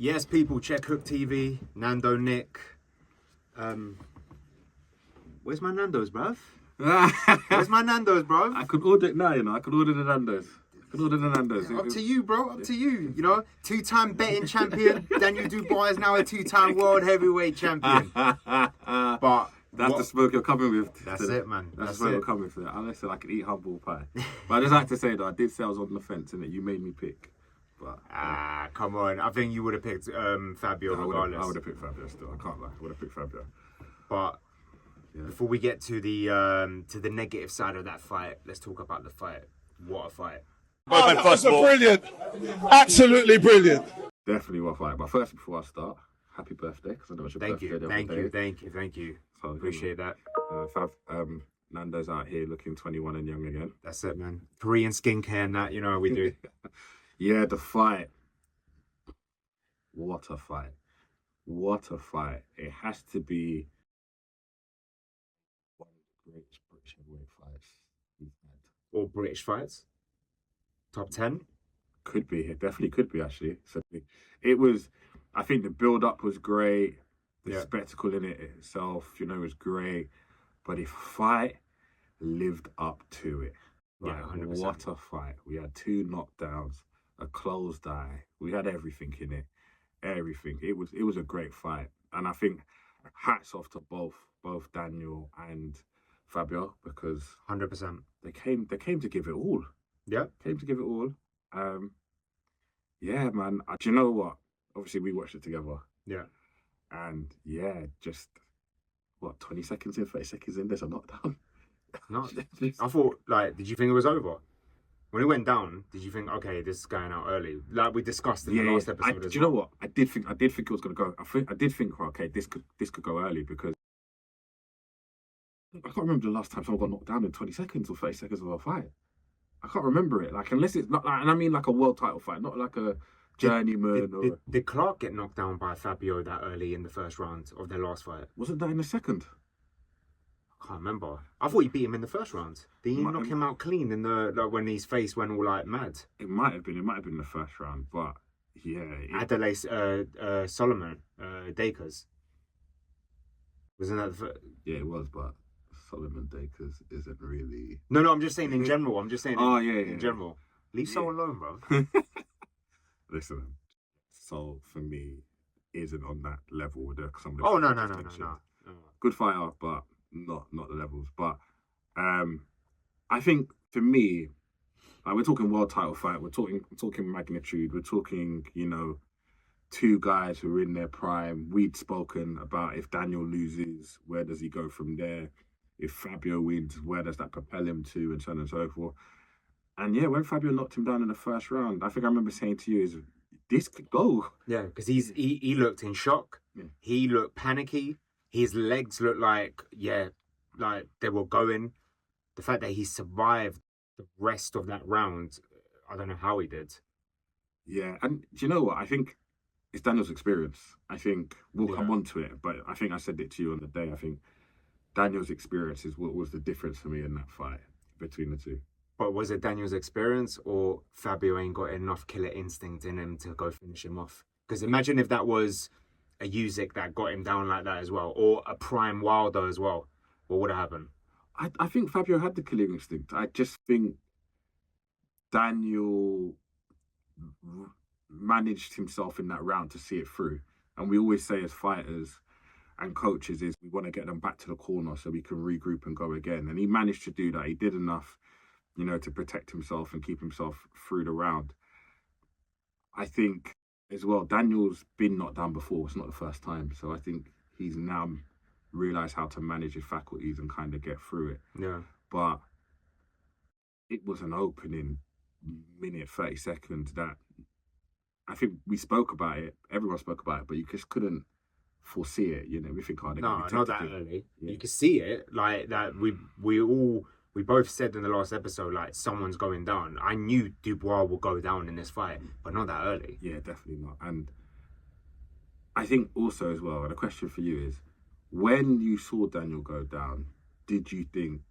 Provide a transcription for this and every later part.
Yes, people, check Hook TV, Nando, Nic. Where's my Nando's, bruv? Where's my Nando's, bruv? I could order it now, I could order the Nando's. Up to you, bro. Up to you. You know, 2-time betting champion. Daniel Dubois is now a 2-time world heavyweight champion. But that's the smoke you're coming with. That's it, man. That's the smoke you're coming with. Unless I could eat humble pie. But I just like to say that I did say I was on the fence, and that you made me pick. But come on. I think you would have picked Fabio regardless. I would have picked Fabio still. I can't lie. I would have picked Fabio. But before we get to the negative side of that fight, let's talk about the fight. What a fight. That was brilliant. Absolutely brilliant. Definitely what a fight. But first, before I start, happy birthday, because I know it's your birthday. Thank you. So appreciate that. Nando's out here looking 21 and young again. That's it, man. Korean skincare and that, you know how we do. Yeah, the fight. What a fight. What a fight. It has to be one of the greatest British heavyweight fights we've had. Or British fights? Top 10? Could be. It definitely could be, actually. So it was, I think the build-up was great. The spectacle in it itself, was great. But the fight lived up to it. Yeah, 100%. What a fight. We had 2 knockdowns, a closed eye. We had everything in it. Everything. It was a great fight. And I think hats off to both Daniel and Fabio, because 100%. They came to give it all. Yeah. Came to give it all. Yeah, man. Do you know what? Obviously, we watched it together. Yeah. And just 20 seconds in, 30 seconds in, there's a knockdown. No, I thought, did you think it was over? When it went down, did you think, okay, this is going out early? Like we discussed in the last episode. Do you know what? I did think it was going to go. I did think, okay, this could go early, because I can't remember the last time someone got knocked down in 20 seconds or 30 seconds of a fight. I can't remember it. Unless it's not, and I mean a world title fight, not like a journeyman. Did Clark get knocked down by Fabio that early in the first round of their last fight? Wasn't that in the second? I can't remember. I thought he beat him in the first round. Did he knock him out clean in the when his face went all mad? It might have been. It might have been the first round, but yeah. Adelaide Solomon Dakers. Wasn't that the first? Yeah, it was, but Solomon Dakers isn't really. No, I'm just saying in general. I'm just saying. In general. Leave someone alone, bro. Listen, so for me, isn't on that level with some of the. Oh no. Good fighter, but not the levels. But I think for me, we're talking world title fight. We're talking magnitude. We're talking, 2 guys who are in their prime. We'd spoken about if Daniel loses, where does he go from there? If Fabio wins, where does that propel him to, and so on and so forth. And when Fabio knocked him down in the first round, I think I remember saying to you, this could go. Yeah, because he looked in shock. Yeah. He looked panicky. His legs looked like they were going. The fact that he survived the rest of that round, I don't know how he did. Yeah, and do you know what? I think it's Daniel's experience. I think we'll come on to it, but I think I said it to you on the day. I think Daniel's experience is what was the difference for me in that fight between the two. But was it Daniel's experience, or Fabio ain't got enough killer instinct in him to go finish him off? Because imagine if that was a Usyk that got him down like that as well, or a prime Wilder as well. What would have happened? I think Fabio had the killer instinct. I just think Daniel managed himself in that round to see it through. And we always say as fighters and coaches is we want to get them back to the corner so we can regroup and go again. And he managed to do that. He did enough, to protect himself and keep himself through the round. I think as well, Daniel's been knocked down before. It's not the first time. So I think he's now realised how to manage his faculties and kind of get through it. Yeah. But it was an opening minute, 30 seconds that I think we spoke about it. Everyone spoke about it, but you just couldn't foresee it. We think, they're no, not that early. Yeah. You could see it like that. We both said in the last episode, someone's going down. I knew Dubois will go down in this fight, but not that early. Yeah, definitely not. And I think also as well, and a question for you is, when you saw Daniel go down, did you think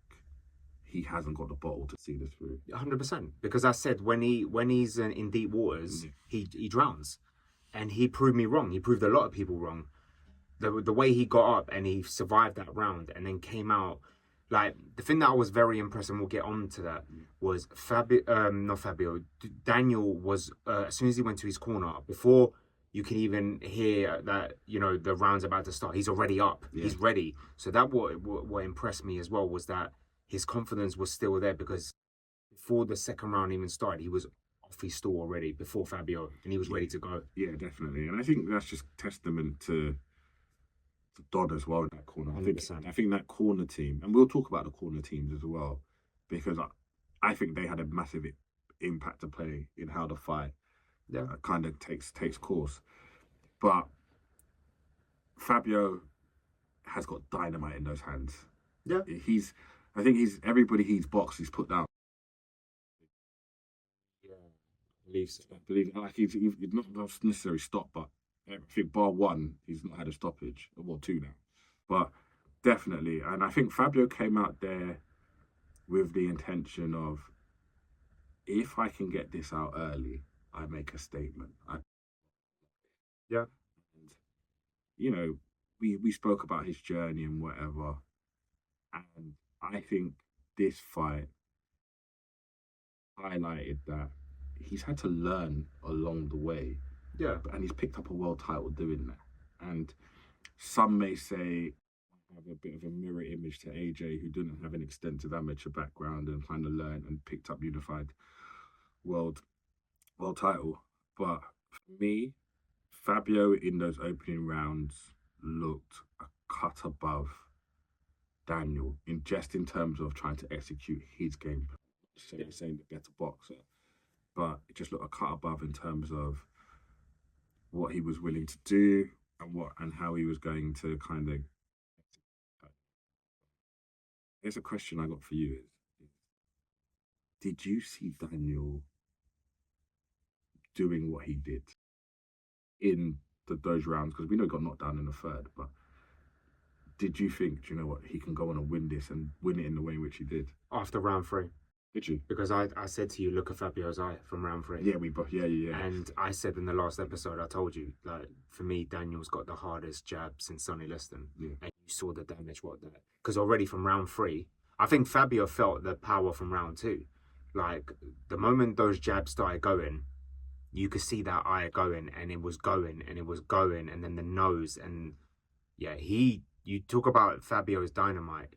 he hasn't got the bottle to see this through? 100%. Because I said when he's in deep waters, he drowns. And he proved me wrong. He proved a lot of people wrong. The way he got up and he survived that round and then came out. Like, the thing that I was very impressed, and we'll get on to that, was Daniel was, as soon as he went to his corner, before you can even hear that, the round's about to start, he's already up. Yeah. He's ready. So that what impressed me as well was that his confidence was still there, because before the second round even started, he was off his stool already before Fabio, and he was ready to go. Yeah, definitely. And I think that's just testament to Don as well in that corner. I think that corner team, and we'll talk about the corner teams as well, because I think they had a massive impact to play in how the fight kind of takes course. But Fabio has got dynamite in those hands. Yeah, I think everybody he's boxed, he's put down. Yeah, I believe like he's not necessarily stopped, but I think bar one, he's not had a stoppage. Well, two now. But definitely. And I think Fabio came out there with the intention of, if I can get this out early, I make a statement. Yeah. And, we spoke about his journey and whatever. And I think this fight highlighted that he's had to learn along the way. Yeah. And he's picked up a world title doing that. And some may say, I have a bit of a mirror image to AJ, who didn't have an extensive amateur background and kind of learned and picked up unified world title. But for me, Fabio in those opening rounds looked a cut above Daniel in terms of trying to execute his game. Saying the better boxer, but it just looked a cut above in terms of what he was willing to do and how he was going to kind of. Here's a question I got for you: did you see Daniel doing what he did in those rounds? Because we know he got knocked down in the third, but did you think, do you know what, he can go on and win this and win it in the way in which he did after round 3? Did you? Because I said to you, look at Fabio's eye from round 3. Yeah, we both. Yeah. And I said in the last episode, I told you, like, for me, Daniel's got the hardest jab since Sonny Liston. Yeah. And you saw the damage because already from round 3, I think Fabio felt the power from round 2. Like, the moment those jabs started going, you could see that eye going, and it was going, and then the nose, and yeah, you talk about Fabio's dynamite.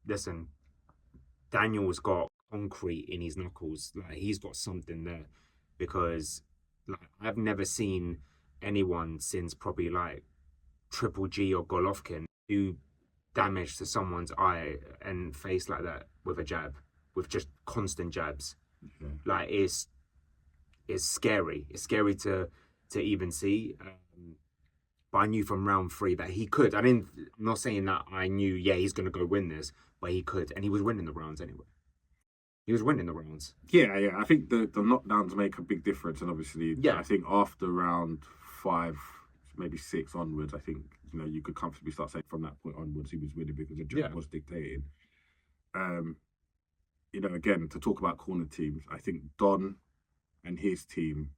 Listen, Daniel's got concrete in his knuckles. Like, he's got something there, because like, I've never seen anyone since probably like Triple G or Golovkin do damage to someone's eye and face like that with a jab, with just constant jabs. Okay. Like, it's scary. It's scary to even see. But I knew from round 3 that he could. I'm not saying that I knew, he's going to go win this, but he could. And he was winning the rounds anyway. He was winning the rounds. Yeah. I think the knockdowns make a big difference. And obviously, I think after round 5, maybe 6 onwards, I think, you could comfortably start saying from that point onwards he was winning, because the jab was dictating. Again, to talk about corner teams, I think Don and his team,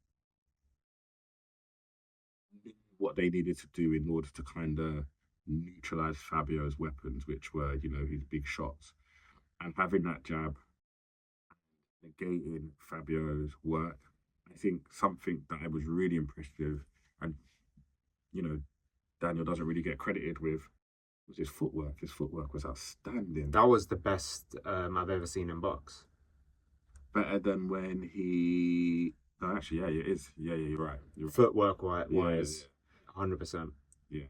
what they needed to do in order to kind of neutralize Fabio's weapons, which were, his big shots, and having that jab negating Fabio's work. I think something that I was really impressed with, and Daniel doesn't really get credited with, was his footwork. His footwork was outstanding. That was the best I've ever seen him box. Better than when he. No, actually, it is. Yeah, you're right. Footwork wise, 100%. Yeah,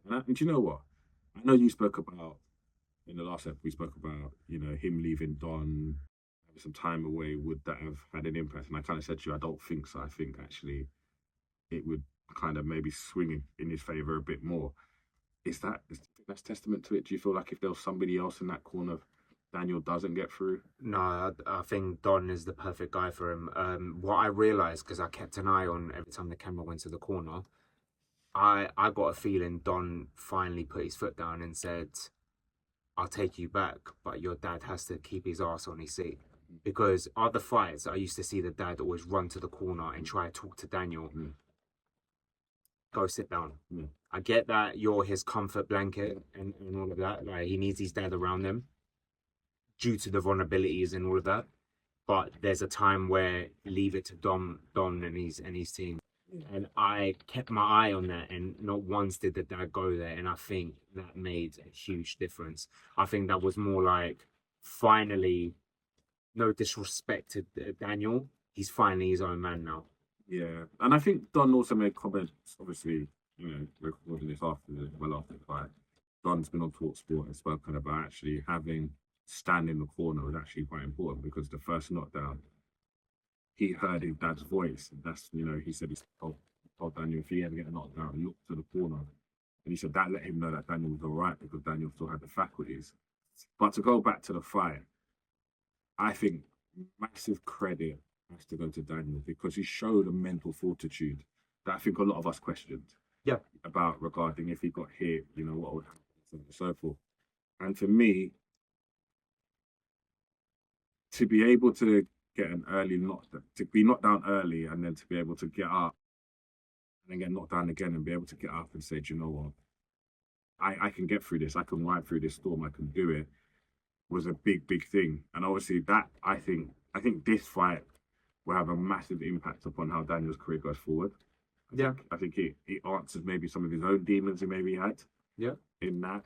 and do you know what? I know you spoke about in the last episode. We spoke about him leaving Don, having some time away. Would that have had an impact? And I kind of said to you, I don't think so. I think actually, it would kind of maybe swing in his favour a bit more. That's testament to it? Do you feel like if there was somebody else in that corner, Daniel doesn't get through? No, I think Don is the perfect guy for him. What I realised, because I kept an eye on every time the camera went to the corner, I got a feeling Don finally put his foot down and said, I'll take you back, but your dad has to keep his ass on his seat. Because other fights, I used to see the dad always run to the corner and try to talk to Daniel. go sit down. Yeah. I get that you're his comfort blanket and all of that. Like, he needs his dad around him due to the vulnerabilities and all of that. But there's a time where leave it to Don and his team. And I kept my eye on that, and not once did the dad go there. And I think that made a huge difference. I think that was more like, finally, no disrespect to Daniel, he's finally his own man now. Yeah, and I think Don also made comments. Obviously, recording this after the fight. Don's been on Talk Sport and spoken about actually having stand in the corner was actually quite important, because the first knockdown, he heard his dad's voice. And that's, he said he told Daniel, if he ever get knocked out, look to the corner. And he said that let him know that Daniel was all right, because Daniel still had the faculties. But to go back to the fight, I think massive credit has to go to Daniel, because he showed a mental fortitude that I think a lot of us questioned. Yeah. About regarding if he got hit, what would happen, and so forth. And for me, to be able to get an early knockdown, to be knocked down early, and then to be able to get up and then get knocked down again and be able to get up and say, do you know what? I can get through this. I can ride through this storm. I can do it. Was a big, big thing. And obviously that, I think this fight will have a massive impact upon how Daniel's career goes forward. I think it answers maybe some of his own demons he maybe had. Yeah. In that.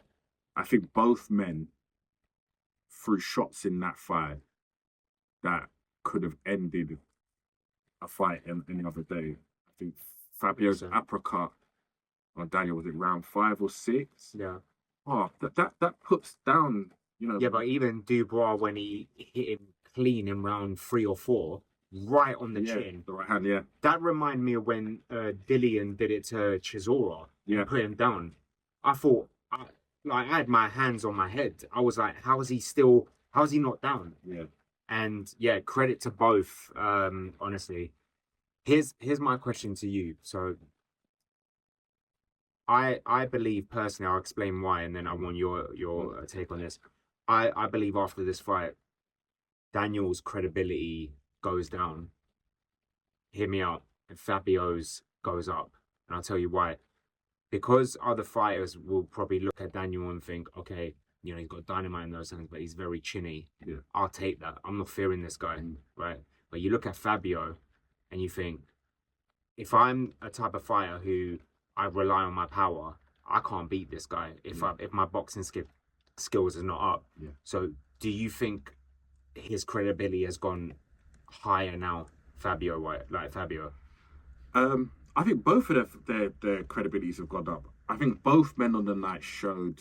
I think both men threw shots in that fight that could have ended a fight any other day. I think Fabio's uppercut on Daniel, was it round 5 or 6? Yeah. Oh, that puts down, Yeah, but even Dubois, when he hit him clean in round 3 or 4, right on the chin. The right hand, yeah. That reminded me of when Dillian did it to Chisora. Yeah. Put him down. I thought, I had my hands on my head. I was like, how is he not down? Yeah. And yeah, credit to both, honestly. Here's my question to you. So I believe personally, I'll explain why, and then I want your take on this. I believe after this fight, Daniel's credibility goes down. Hear me out. And Fabio's goes up. And I'll tell you why. Because other fighters will probably look at Daniel and think, okay, he's got dynamite in those hands, but he's very chinny. Yeah. I'll take that. I'm not fearing this guy, right? But you look at Fabio and you think, if I'm a type of fighter who I rely on my power, I can't beat this guy if my boxing skills are not up. Yeah. So do you think his credibility has gone higher now, Fabio? I think both of their credibilities have gone up. I think both men on the night showed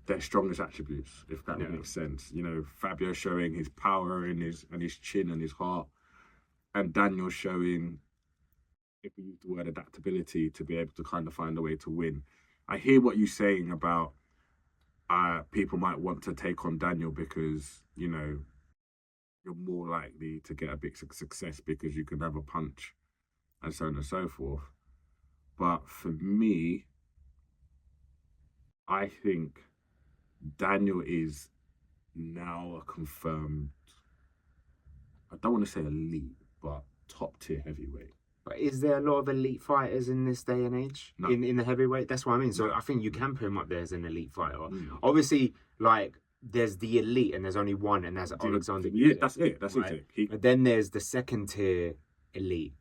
their strongest attributes, if that makes sense. Fabio showing his power and his chin and his heart, and Daniel showing, if we use the word adaptability, to be able to kind of find a way to win. I hear what you're saying about people might want to take on Daniel because, you're more likely to get a big success because you can have a punch and so on and so forth. But for me, I think Daniel is now a confirmed, I don't want to say elite, but top tier heavyweight. But is there a lot of elite fighters in this day and age? No. In the heavyweight? That's what I mean. So I think you can put him up there as an elite fighter. Obviously, there's the elite and there's only one, and that's Alexander. Yeah, that's it. That's right? it. But then there's the second tier elite.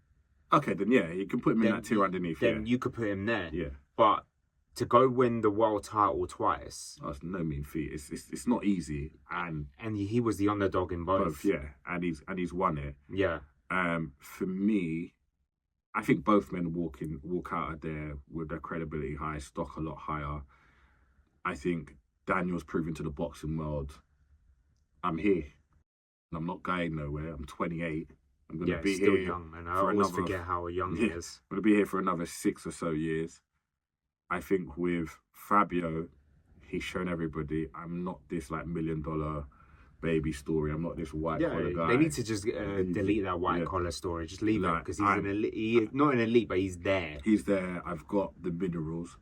Okay, then you can put him in that tier underneath. Then you could put him there. Yeah. But to go win the world title twice, that's no mean feat. It's not easy, and he was the underdog in both. And he's won it. Yeah. For me, I think both men walk out of there with their credibility high, stock a lot higher. I think Daniel's proven to the boxing world, I'm here, and I'm not going nowhere. I'm 28. I'm going to be still here. Young, man. I always forget how young he is. I'm going to be here for another 6 or so years. I think with Fabio, he's shown everybody, I'm not this $1 million baby story. I'm not this white collar guy. They need to just delete that white collar story. Just leave it, because he's an elite. He's not an elite, but he's there. He's there. I've got the minerals,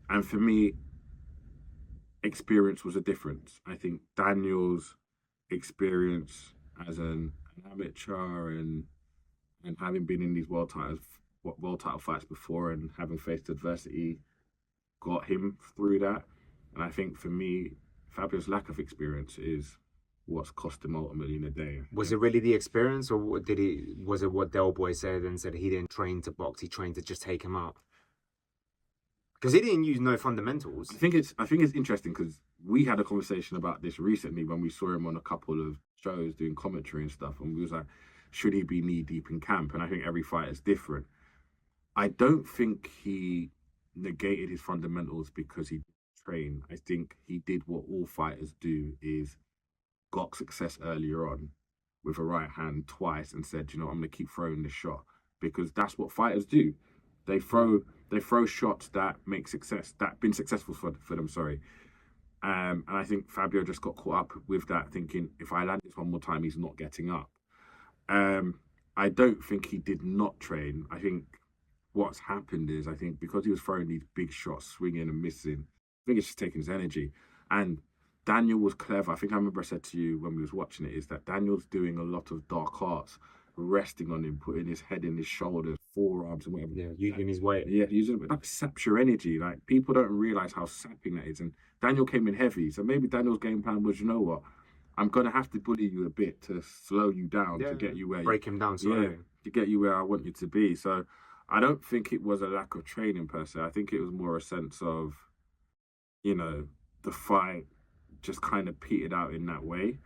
and for me, experience was a difference. I think Daniel's experience as an amateur and having been in these world titles world title fights before, and having faced adversity got him through that. And I think for me, Fabio's lack of experience is what's cost him ultimately in the day. Was it really the experience, or was it what Del Boy said and said he didn't train to box, he trained to just take him out? Because he didn't use no fundamentals. I think it's interesting because we had a conversation about this recently when we saw him on a couple of shows doing commentary and stuff, and we was like, should he be knee deep in camp? And I think every fight is different. I don't think he negated his fundamentals because he trained. I think he did what all fighters do, is got success earlier on with a right hand twice and said, I'm going to keep throwing this shot, because that's what fighters do. They throw shots that make success, that been successful for them. And I think Fabio just got caught up with that, thinking if I land this one more time, he's not getting up. I don't think he did not train. I think what's happened is, I think because he was throwing these big shots, swinging and missing, I think it's just taking his energy. And Daniel was clever. I think I remember I said to you when we was watching it, is that Daniel's doing a lot of dark arts, resting on him, putting his head in his shoulders, forearms and whatever. Yeah, using his weight. Yeah, using it. That saps your energy. Like, people don't realise how sapping that is. And Daniel came in heavy. So maybe Daniel's game plan was, I'm going to have to bully you a bit to slow you down, to get you where break him down slowly. Yeah, to get you where I want you to be. So I don't think it was a lack of training per se. I think it was more a sense of, the fight just kind of petered out in that way.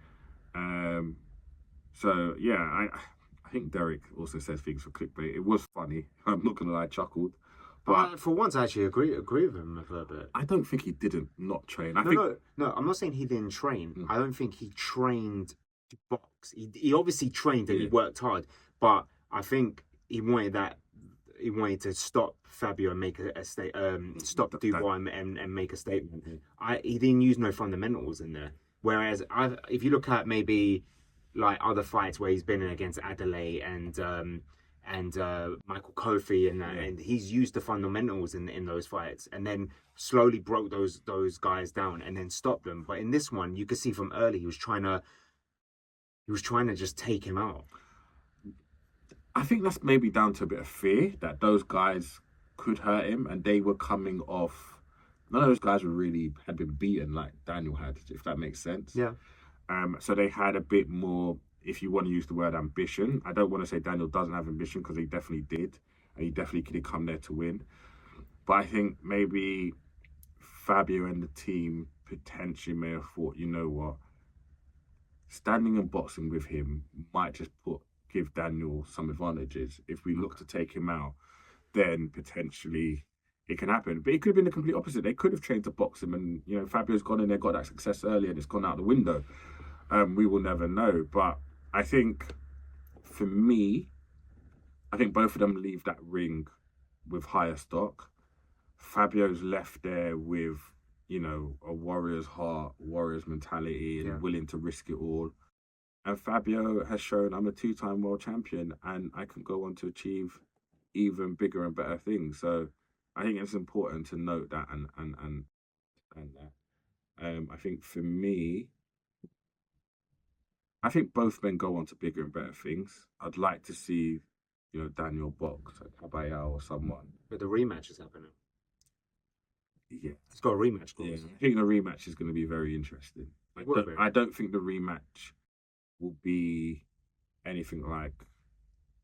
So yeah, I think Derek also says things for clickbait. It was funny. I'm not gonna lie, I chuckled. But for once, I actually agree with him a little bit. I don't think he didn't not train. No, I'm not saying he didn't train. I don't think he trained to box. He obviously trained and he worked hard, but I think he wanted to stop Fabio and make stop Dubois and make a statement. He didn't use no fundamentals in there. Whereas if you look at maybe like other fights where he's been in against Adelaide and Michael Kofi and he's used the fundamentals in those fights and then slowly broke those guys down and then stopped them. But in this one, you could see from early he was trying to just take him out. I think that's maybe down to a bit of fear that those guys could hurt him, and they were coming off. None of those guys had been beaten like Daniel had, if that makes sense. Yeah. So they had a bit more, if you want to use the word ambition. I don't want to say Daniel doesn't have ambition, because he definitely did, and he definitely could have come there to win. But I think maybe Fabio and the team potentially may have thought, standing and boxing with him might just give Daniel some advantages. If we look to take him out, then potentially it can happen. But it could have been the complete opposite. They could have trained to box him, and Fabio's gone in there, got that success early, and it's gone out the window. We will never know. But I think, for me, both of them leave that ring with higher stock. Fabio's left there with, a warrior's heart, warrior's mentality, and willing to risk it all. And Fabio has shown, I'm a 2-time world champion and I can go on to achieve even bigger and better things. So I think it's important to note that and that. I think for me, I think both men go on to bigger and better things. I'd like to see, Daniel box at Caballero or someone. But the rematch is happening. Yeah. It's got a rematch. Yeah. I think the rematch is going to be very interesting. I don't think the rematch will be anything like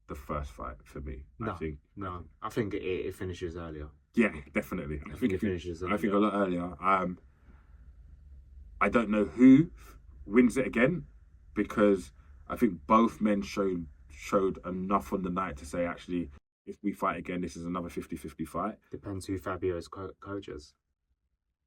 the first fight for me. I think it finishes earlier. Yeah, definitely. I think it finishes earlier. I think a lot earlier. I don't know who wins it again, because I think both men showed enough on the night to say, actually, if we fight again, this is another 50-50 fight. Depends who Fabio's coaches.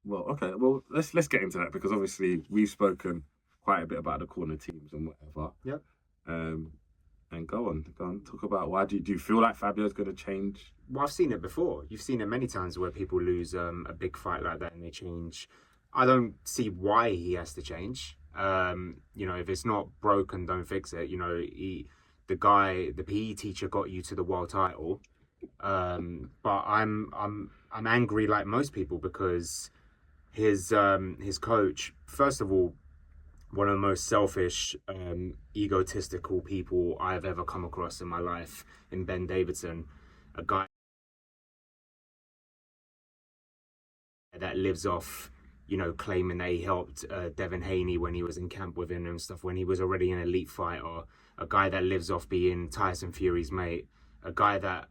Well, okay. Well, let's get into that, because obviously we've spoken quite a bit about the corner teams and whatever. Yep. And go on, talk about why do you feel like Fabio's going to change? Well, I've seen it before. You've seen it many times where people lose a big fight like that and they change. I don't see why he has to change. If it's not broken, don't fix it. The PE teacher got you to the world title. But I'm angry like most people, because his coach, first of all, one of the most selfish, egotistical people I've ever come across in my life, in Ben Davidson. a guy that lives off, claiming that he helped Devin Haney when he was in camp with him and stuff, when he was already an elite fighter, a guy that lives off being Tyson Fury's mate, a guy that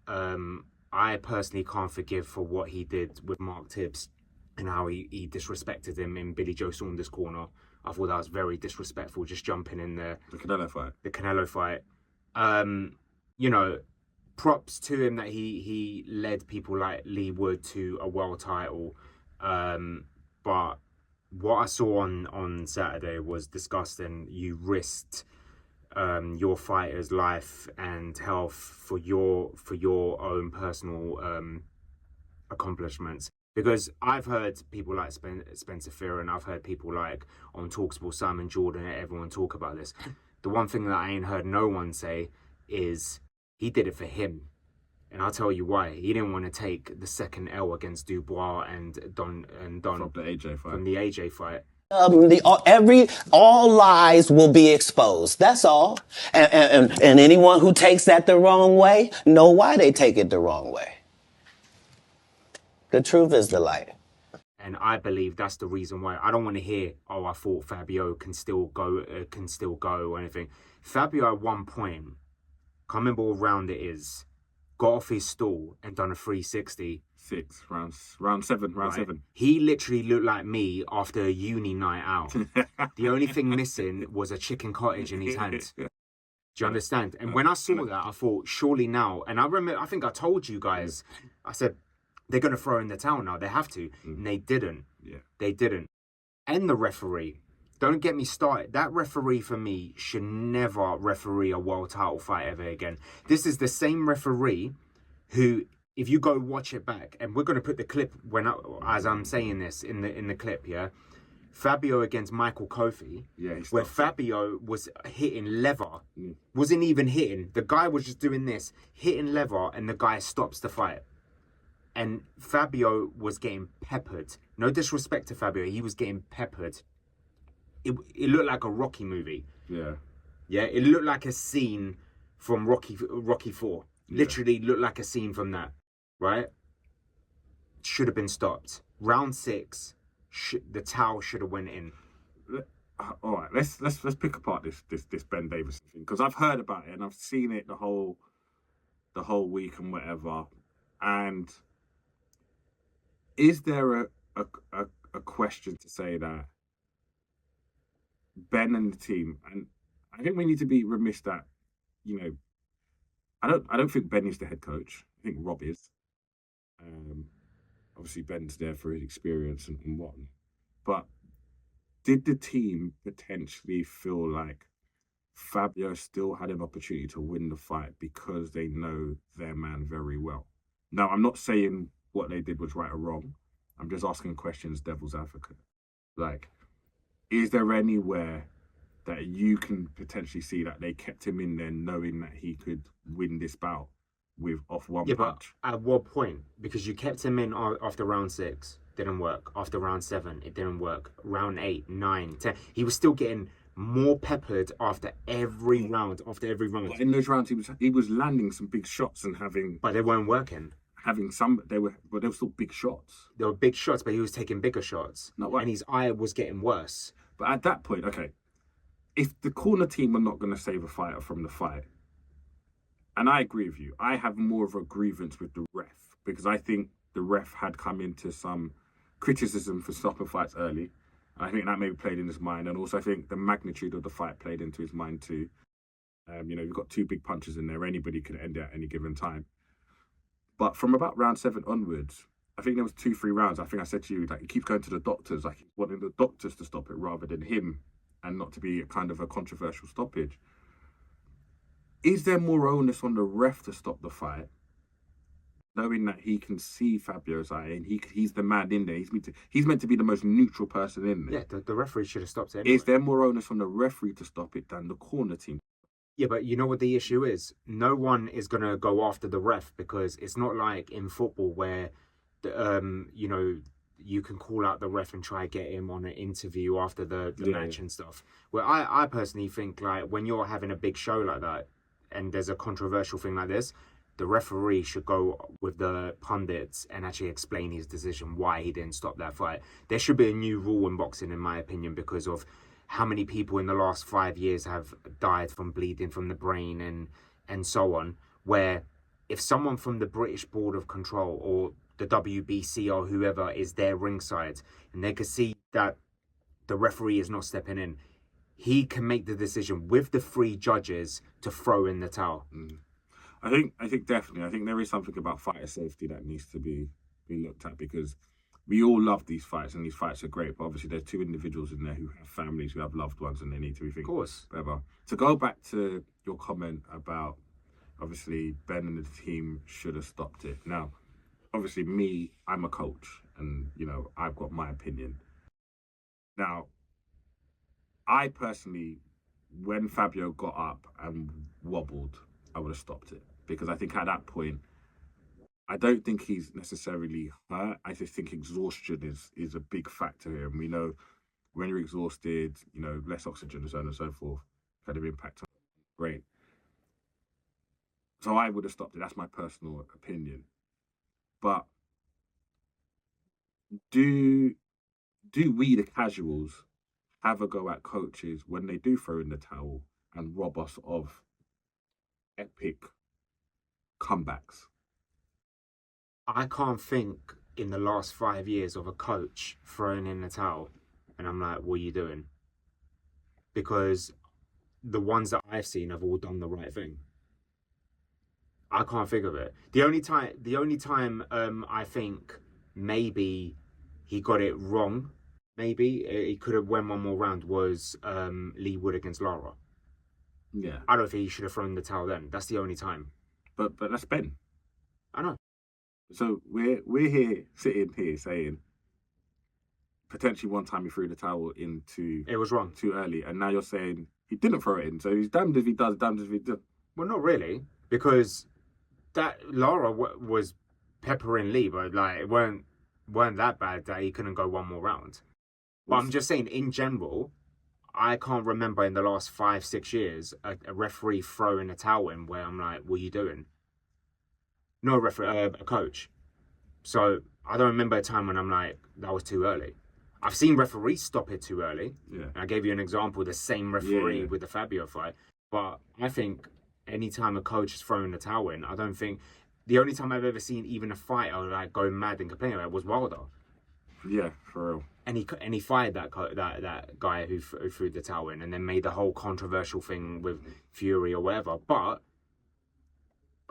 I personally can't forgive for what he did with Mark Tibbs and how he disrespected him in Billy Joe Saunders' corner. I thought that was very disrespectful, just jumping in there. The Canelo fight. Props to him that he led people like Lee Wood to a world title. But what I saw on Saturday was disgusting. You risked your fighter's life and health for your own personal accomplishments. Because I've heard people like Spencer Fear, and I've heard people like on TalkSport, Simon Jordan, and everyone talk about this. The one thing that I ain't heard no one say is he did it for him. And I'll tell you why. He didn't want to take the second L against Dubois and Don from the AJ fight. All lies will be exposed. That's all. And anyone who takes that the wrong way, know why they take it the wrong way. The truth is the light. And I believe that's the reason why. I don't want to hear, I thought Fabio can still go or anything. Fabio at one point, can't remember what round it is, got off his stool and done a 360. Round seven. He literally looked like me after a uni night out. The only thing missing was a chicken cottage in his hand. Do you understand? And when I saw that, I thought, surely now. And I think I told you guys, I said, they're going to throw in the towel now. They have to. And they didn't. Yeah. They didn't. And the referee. Don't get me started. That referee, for me, should never referee a world title fight ever again. This is the same referee who, if you go watch it back, and we're going to put the clip as I'm saying this in the clip, yeah? Fabio against Michael Kofi, where Fabio was hitting lever, wasn't even hitting. The guy was just doing this, hitting lever, and the guy stops the fight. And Fabio was getting peppered. No disrespect to Fabio, he was getting peppered. It looked like a Rocky movie. Yeah. Yeah, it looked like a scene from Rocky 4. Literally looked like a scene from that, right? Should have been stopped. Round 6, the towel should have went in. All right, let's pick apart this Ben Davis thing, because I've heard about it and I've seen it the whole week and whatever. And is there a question to say that Ben and the team, and I think we need to be remiss that, I don't think Ben is the head coach. I think Rob is. Obviously Ben's there for his experience and whatnot. But did the team potentially feel like Fabio still had an opportunity to win the fight because they know their man very well? Now, I'm not saying what they did was right or wrong. I'm just asking questions, devil's advocate. Like, is there anywhere that you can potentially see that they kept him in there knowing that he could win this bout off one punch? But at what point? Because you kept him in after round 6, didn't work. After round 7, it didn't work. Round 8, 9, 10. He was still getting more peppered after every round. But in those rounds, he was landing some big shots and having... But they weren't working. They were still big shots. They were big shots, but he was taking bigger shots. And his eye was getting worse. But at that point, okay, if the corner team are not going to save a fighter from the fight, and I agree with you, I have more of a grievance with the ref, because I think the ref had come into some criticism for stopping fights early. And I think that maybe played in his mind. And also I think the magnitude of the fight played into his mind too. You've got 2 big punches in there. Anybody could end it at any given time. But from about round 7 onwards, I think there was 2-3 rounds. I think I said to you, like, he keeps going to the doctors, like he's wanting the doctors to stop it rather than him, and not to be a kind of a controversial stoppage. Is there more onus on the ref to stop the fight, knowing that he can see Fabio's eye and he's the man in there? He's meant to be the most neutral person in there. Yeah, the referee should have stopped it anyway. Is there more onus on the referee to stop it than the corner team? Yeah, but you know what the issue is? No one is going to go after the ref, because it's not like in football where, you can call out the ref and try to get him on an interview after the match and stuff. Well, I personally think, like, when you're having a big show like that and there's a controversial thing like this, the referee should go with the pundits and actually explain his decision, why he didn't stop that fight. There should be a new rule in boxing, in my opinion, because of how many people in the last 5 years have died from bleeding from the brain and so on, where if someone from the British Board of Control or the WBC or whoever is there ringside and they can see that the referee is not stepping in, he can make the decision with the 3 judges to throw in the towel. I think definitely. I think there is something about fighter safety that needs to be looked at, because we all love these fights and these fights are great, but obviously there's 2 individuals in there who have families, who have loved ones, and they need to be thinking. Of course. Better. To go back to your comment about obviously Ben and the team should have stopped it. Now, obviously me, I'm a coach, and I've got my opinion. Now, I personally, when Fabio got up and wobbled, I would have stopped it, because I think at that point, I don't think he's necessarily hurt. I just think exhaustion is a big factor here. And we know when you're exhausted, less oxygen and so on and so forth, kind of impact on the brain. So I would have stopped it. That's my personal opinion. But do we, the casuals, have a go at coaches when they do throw in the towel and rob us of epic comebacks? I can't think in the last 5 years of a coach throwing in the towel and I'm like, what are you doing? Because the ones that I've seen have all done the right thing. I can't think of it. The only time I think maybe he got it wrong, maybe he could have won one more round, was Lee Wood against Lara. Yeah. I don't think he should have thrown the towel then. That's the only time. But that's Ben. I know. So we're here sitting here saying potentially one time he threw the towel into It was wrong. too early, and now you're saying he didn't throw it in. So he's damned if he does, damned if he does. Well, not really, because that Lara was peppering Lee, but like it weren't that bad that he couldn't go one more round. But I'm just saying, in general, I can't remember in the last 5-6 years a referee throwing a towel in where I'm like, what are you doing? No referee, a coach. So I don't remember a time when I'm like, that was too early. I've seen referees stop it too early. Yeah. I gave you an example, the same referee with the Fabio fight. But I think anytime a coach is throwing the towel in, I don't think... The only time I've ever seen even a fighter like go mad and complain about it was Wilder. Yeah, for real. And he fired that guy who threw the towel in, and then made the whole controversial thing with Fury or whatever. But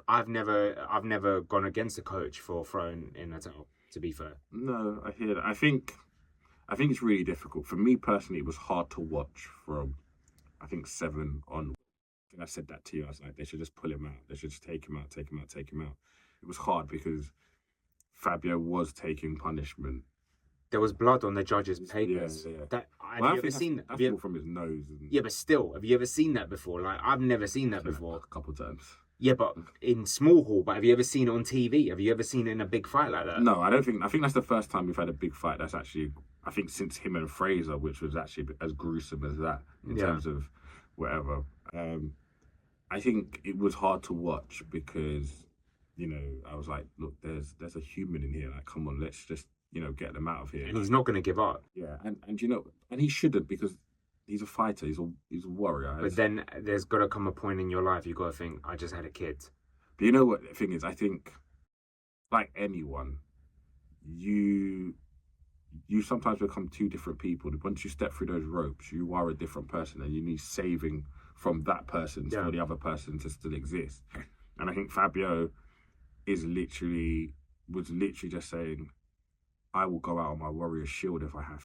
I've never gone against a coach for throwing in a towel, to be fair. No, I hear that. I think it's really difficult. For me personally, it was hard to watch from, I think, 7 on. I think I said that to you. I was like, they should just pull him out. They should just take him out. It was hard because Fabio was taking punishment. There was blood on the judges' papers. Yeah. Have you ever seen that? That's all from his nose. Yeah, but still, have you ever seen that before? Like, I've never seen that before. A couple of times. Yeah, but in small hall. But have you ever seen it on TV? Have you ever seen it in a big fight like that? No, I don't think. I think that's the first time we've had a big fight that's actually, I think, since him and Fraser, which was actually as gruesome as that in terms of whatever. I think it was hard to watch because, I was like, look, there's a human in here. Like, come on, let's just, get them out of here. And he's not going to give up. Yeah, and and he shouldn't, because he's a fighter. He's a warrior. But then there's got to come a point in your life you got to think, I just had a kid. But you know what the thing is? I think, like anyone, you sometimes become 2 different people. Once you step through those ropes, you are a different person, and you need saving from that person for the other person to still exist. And I think Fabio was literally just saying, I will go out on my warrior shield if I have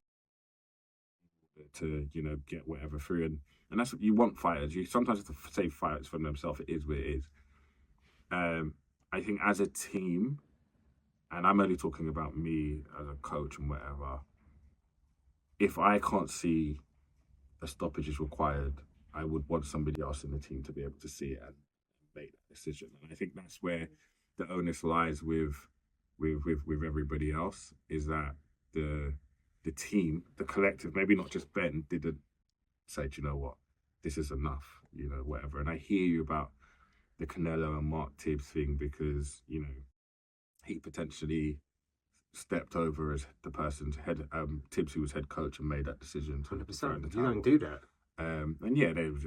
to, get whatever through. And that's what you want fighters. You sometimes have to save fighters from themselves. It is what it is. I think as a team, and I'm only talking about me as a coach and whatever, if I can't see a stoppage is required, I would want somebody else in the team to be able to see it and make that decision. And I think that's where the onus lies with everybody else, is that the team, the collective, maybe not just Ben, didn't say, do you know what, this is enough, whatever. And I hear you about the Canelo and Mark Tibbs thing because, you know, he potentially stepped over as the person's head, Tibbs, who was head coach, and made that decision. 100%. You don't do that. And yeah, there's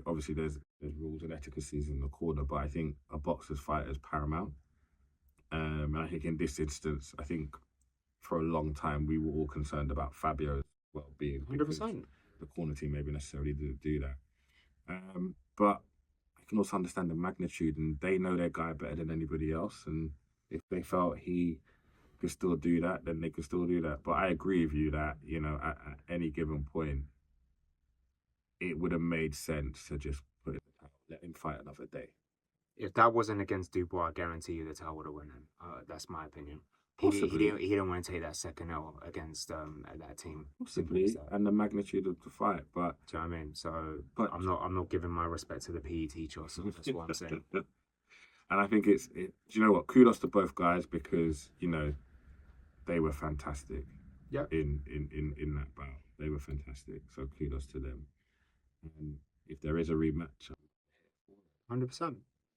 rules and etiquettes in the corner, but I think a boxer's fight is paramount. And I think in this instance, I think for a long time we were all concerned about Fabio's well-being. 100%. The corner team maybe necessarily didn't do that. But I can also understand the magnitude, and they know their guy better than anybody else. And if they felt he could still do that, then they could still do that. But I agree with you that, you know, at any given point, it would have made sense to just let him fight another day. If that wasn't against Dubois, I guarantee you the title would have won him. That's my opinion. He didn't want to take that second L against that team. Possibly, and the magnitude of the fight. But do you know what I mean? So I'm not giving my respect to the PE teacher. So that's what I'm saying. And I think do you know what? Kudos to both guys because, you know, they were fantastic. Yeah. In that bout, they were fantastic. So kudos to them. And if there is a rematch, 100%.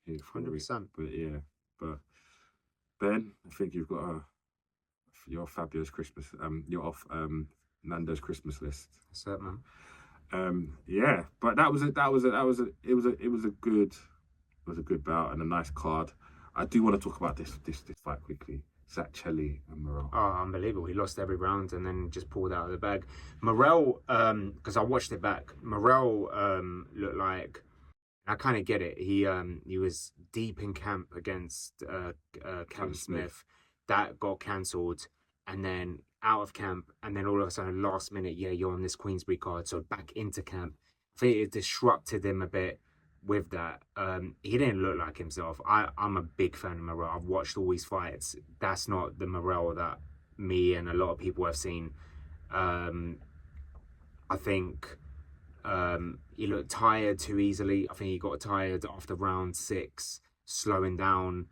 100%. But yeah, but Ben, I think you've got your Fabio's Christmas. You're off Nando's Christmas list. That's it, man. Yeah, but it was a good bout and a nice card. I do want to talk about this fight quickly. Zach Chelli and Morrell. Oh, unbelievable. He lost every round and then just pulled out of the bag. Morrell, because I watched it back, Morrell looked like, I kind of get it. He was deep in camp against Cam Smith. That got cancelled. And then out of camp. And then all of a sudden, last minute, you're on this Queensbury card. So back into camp. I think it disrupted him a bit with that. He didn't look like himself. I'm a big fan of Morrell. I've watched all his fights. That's not the Morrell that me and a lot of people have seen. I think he looked tired too easily. I think he got tired after round 6, slowing down.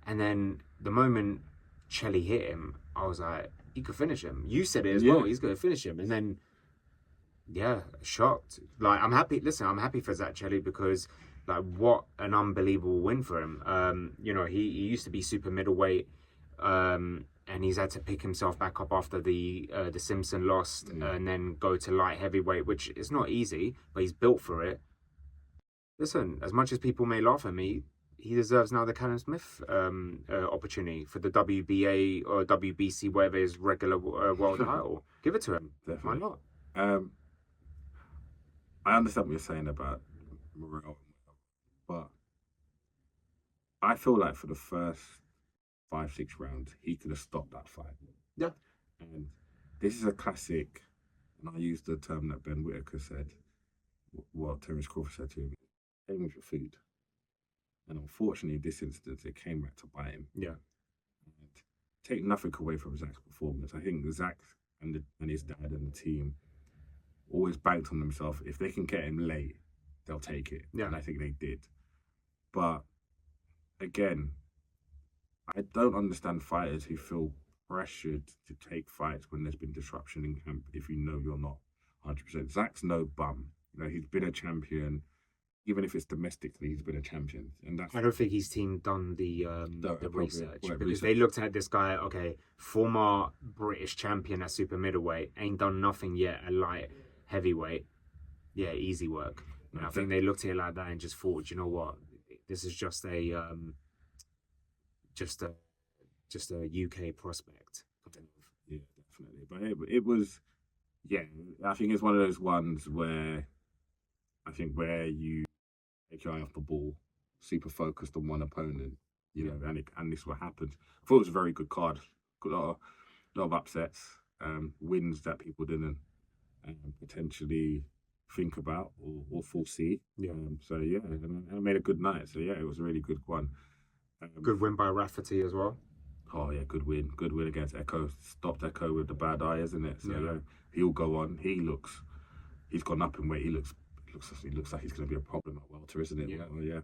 And then the moment Chelli hit him, I was like, he could finish him. You said it as well. He's going to finish him. And then, shocked. Like, I'm happy. Listen, I'm happy for Zach Chelli because, like, what an unbelievable win for him. You know, he used to be super middleweight, and he's had to pick himself back up after the Simpson loss and then go to light heavyweight, which is not easy, but he's built for it. Listen, as much as people may laugh at me, he deserves now the Callum Smith opportunity for the WBA or WBC, whatever his regular world title. Give it to him. Definitely. Why not? I understand what you're saying about Morrell, but I feel like for the first 5-6 rounds, he could have stopped that fight. Yeah. And this is a classic, and I use the term that Ben Whitaker said, what Terence Crawford said to him, aim with your food. And unfortunately, in this instance, it came back to bite him. Yeah. And take nothing away from Zach's performance. I think Zach and his dad and the team always banked on themselves. If they can get him late, they'll take it. Yeah. And I think they did. But again, I don't understand fighters who feel pressured to take fights when there's been disruption in camp if you know you're not 100%. Zach's no bum. You know, he's been a champion. Even if it's domestically, he's been a champion. And that's, I don't think his team done the research because research. they looked at this guy, okay, former British champion at super middleweight, ain't done nothing yet at light heavyweight. Yeah, easy work. And I think they looked at it like that and just thought, you know what, this is just a UK prospect. Yeah, definitely. But it was, yeah, I think it's one of those ones where you take your eye off the ball, super focused on one opponent, you know, and this is what happened. I thought it was a very good card. Got a lot of upsets, wins that people didn't potentially think about or foresee. Yeah. So yeah, and I made a good night. So yeah, it was a really good one. Good win by Rafferty as well. Oh yeah, good win against Echo. Stopped Echo with the bad eye, isn't it? So yeah, he'll go on. He's gone up in weight. He looks like he's going to be a problem at welter, isn't it? Yeah. Well, yeah.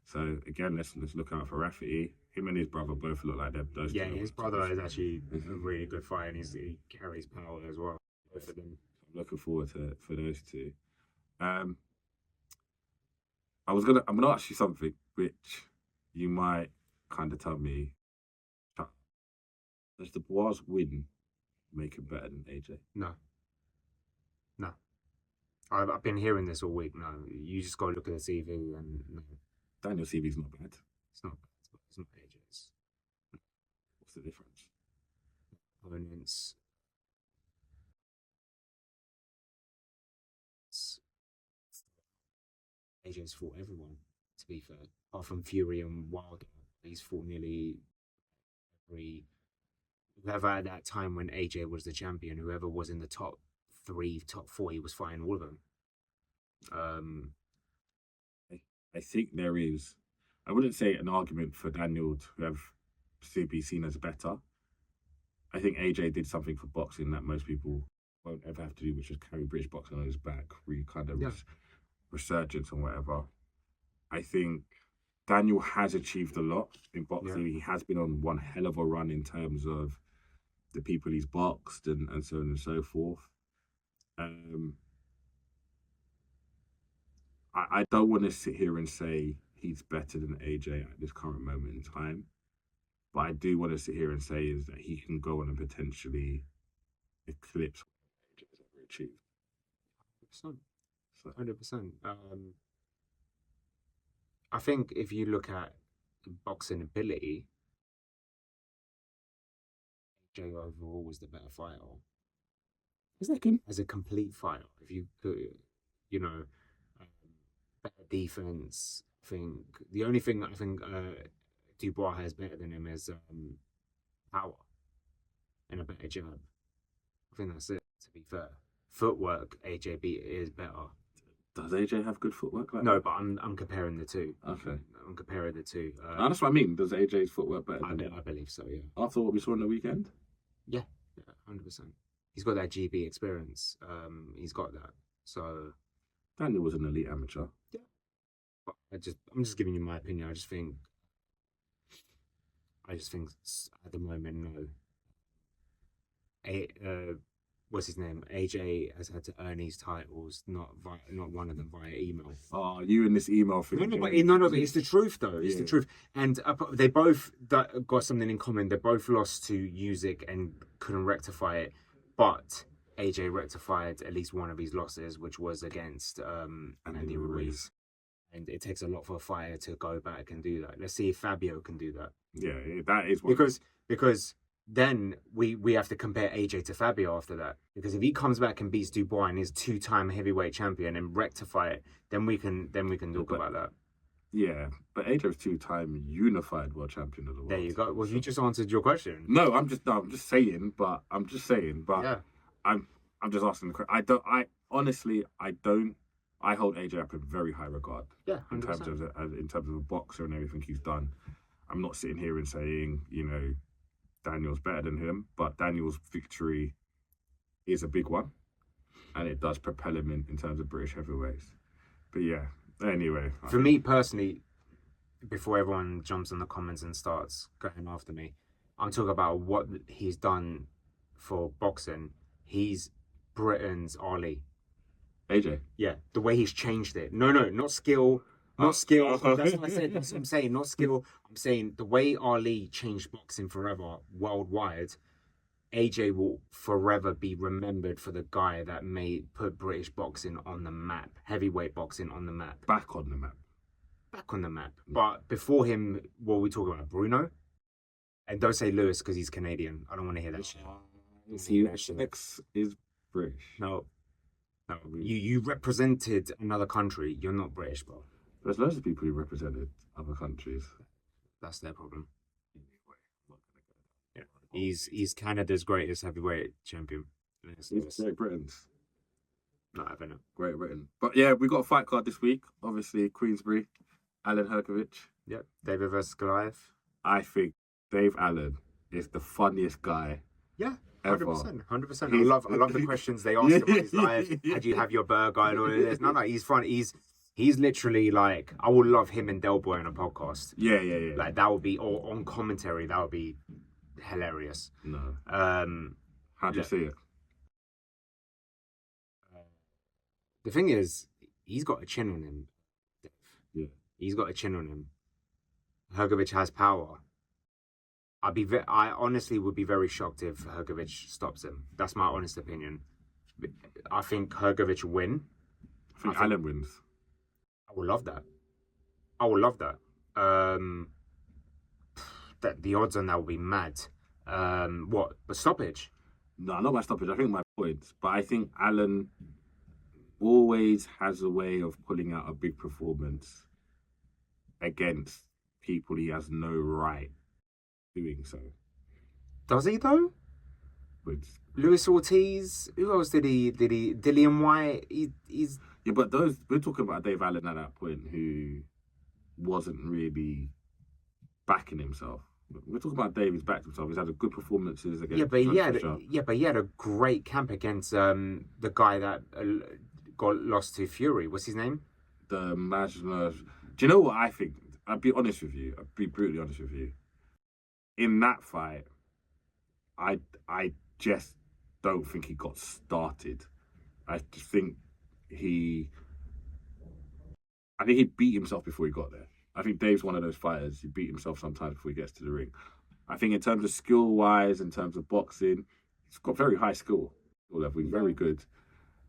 So again, let's look out for Rafferty. Him and his brother both look like those. Yeah, his brother is actually a really good fighter, and he carries power as well. Both of them. I'm looking forward to for those two. I'm gonna ask you something which you might kind of tell me, does Dubois win make him better than AJ? No. I've been hearing this all week. No, you just got to look at the CV and no, Daniel CV's not bad. it's not. It's not AJ's. What's the difference? Opponents. AJ's fought everyone, to be fair. Apart from Fury and Wilder, he's fought nearly every... Whoever at that time when AJ was the champion, whoever was in the top 3, top 4, he was fighting all of them. I think there is, I wouldn't say an argument for Daniel to be seen as better. I think AJ did something for boxing that most people won't ever have to do, which is carry British boxing on his back, really kind of resurgence and whatever. I think Daniel has achieved a lot in boxing. Yeah. He has been on one hell of a run in terms of the people he's boxed and so on and so forth. I don't want to sit here and say he's better than AJ at this current moment in time. But I do want to sit here and say is that he can go on and potentially eclipse what AJ has ever achieved. 100%. I think if you look at boxing ability, AJ overall was the better fighter. As a complete fighter, if you could, better defense. I think the only thing I think Dubois has better than him is power and a better jab. I think that's it. To be fair, footwork AJ is better. Does AJ have good footwork? No, but I'm comparing the two. Okay, I'm comparing the two. That's what I mean. Does AJ's footwork better? I believe so. Yeah. After what we saw on the weekend. Yeah, 100%. He's got that GB experience. He's got that. So Daniel was an elite amateur. Yeah. But I'm just giving you my opinion. I just think at the moment, no. What's his name? AJ has had to earn his titles, not one of them via email. Oh, you in this email thing? No, but it's the truth though. It's the truth, and they both got something in common. They both lost to Usyk and couldn't rectify it, but AJ rectified at least one of his losses, which was against Andy Ruiz. And it takes a lot for a fighter to go back and do that. Let's see if Fabio can do that. Yeah, that is one. Because then we have to compare AJ to Fabio after that. Because if he comes back and beats Dubois and is 2-time heavyweight champion and rectify it, then we can talk about that. Yeah, but AJ was 2-time unified world champion of the world. There you go. Well, you just answered your question. No, I'm just saying. But I'm just asking the question. I hold AJ up in very high regard. Yeah, 100%. in terms of a boxer and everything he's done. I'm not sitting here and saying, Daniel's better than him, but Daniel's victory is a big one, and it does propel him in terms of British heavyweights. But yeah, anyway. For me personally, before everyone jumps in the comments and starts going after me, I'm talking about what he's done for boxing. He's Britain's Ali. AJ? Yeah, the way he's changed it. No, not skill. Not skill. That's what I said. That's what I'm saying. Not skill. I'm saying the way Ali changed boxing forever worldwide, AJ will forever be remembered for the guy that put British boxing on the map, heavyweight boxing on the map. Back on the map. But before him, what are we talking about? Bruno? And don't say Lewis because he's Canadian. I don't want to hear that shit. X is British. No. You represented another country. You're not British, bro. There's loads of people who represented other countries. That's their problem. Yeah. He's Canada's greatest heavyweight champion. He's Great Britain's. Not having it. Great Britain. But yeah, we got a fight card this week. Obviously, Queensbury, Ahmed Hatim. Yep. David versus Goliath. I think Dave Allen is the funniest guy. Yeah. 100%. I love the questions they ask him on his life. How do you have your burger and all of this? No, he's fun. He's literally like, I would love him and Del Boy on a podcast. Yeah. Like that would be, or on commentary, that would be hilarious. No. How do you see it? The thing is, he's got a chin on him. Yeah. He's got a chin on him. Hrgovic has power. I honestly would be very shocked if Hrgovic stops him. That's my honest opinion. I think Hrgovic will win. I think Allen wins. I would love that. I would love that. That the odds on that would be mad. What? The stoppage? No, not my stoppage. I think my points. But I think Allen always has a way of pulling out a big performance against people he has no right doing so. Does he though? But, Luis Ortiz. Who else did he? Dillian White. He's yeah, but those we're talking about Dave Allen at that point who wasn't really backing himself. We're talking about David's backed himself. He's had a good performances against. But he had a great camp against the guy that got lost to Fury. What's his name? The Majnov. Do you know what I think? I'll be honest with you. I'll be brutally honest with you. In that fight, I just don't think he got started. I think he beat himself before he got there. I think Dave's one of those fighters. He beat himself sometimes before he gets to the ring. I think in terms of skill-wise, in terms of boxing, he's got very high skill level. He's very good.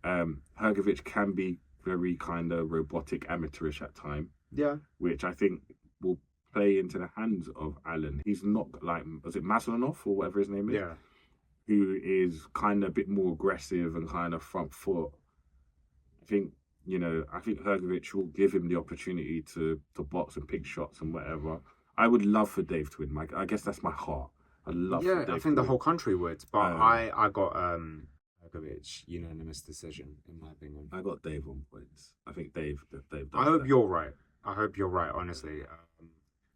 Hrgovic can be very kind of robotic, amateurish at time. Yeah. Which I think will play into the hands of Allen. He's not like, was it Maslanov or whatever his name is? Yeah. Who is kind of a bit more aggressive and kind of front foot. I think Hrgovic will give him the opportunity to box and pick shots and whatever. I would love for Dave to win. I guess that's my heart. I'd love for Dave to win. I think the whole country would. But I got Hrgovic unanimous decision, in my opinion. I got Dave on points. I think Dave does I hope you're right. I hope you're right, honestly.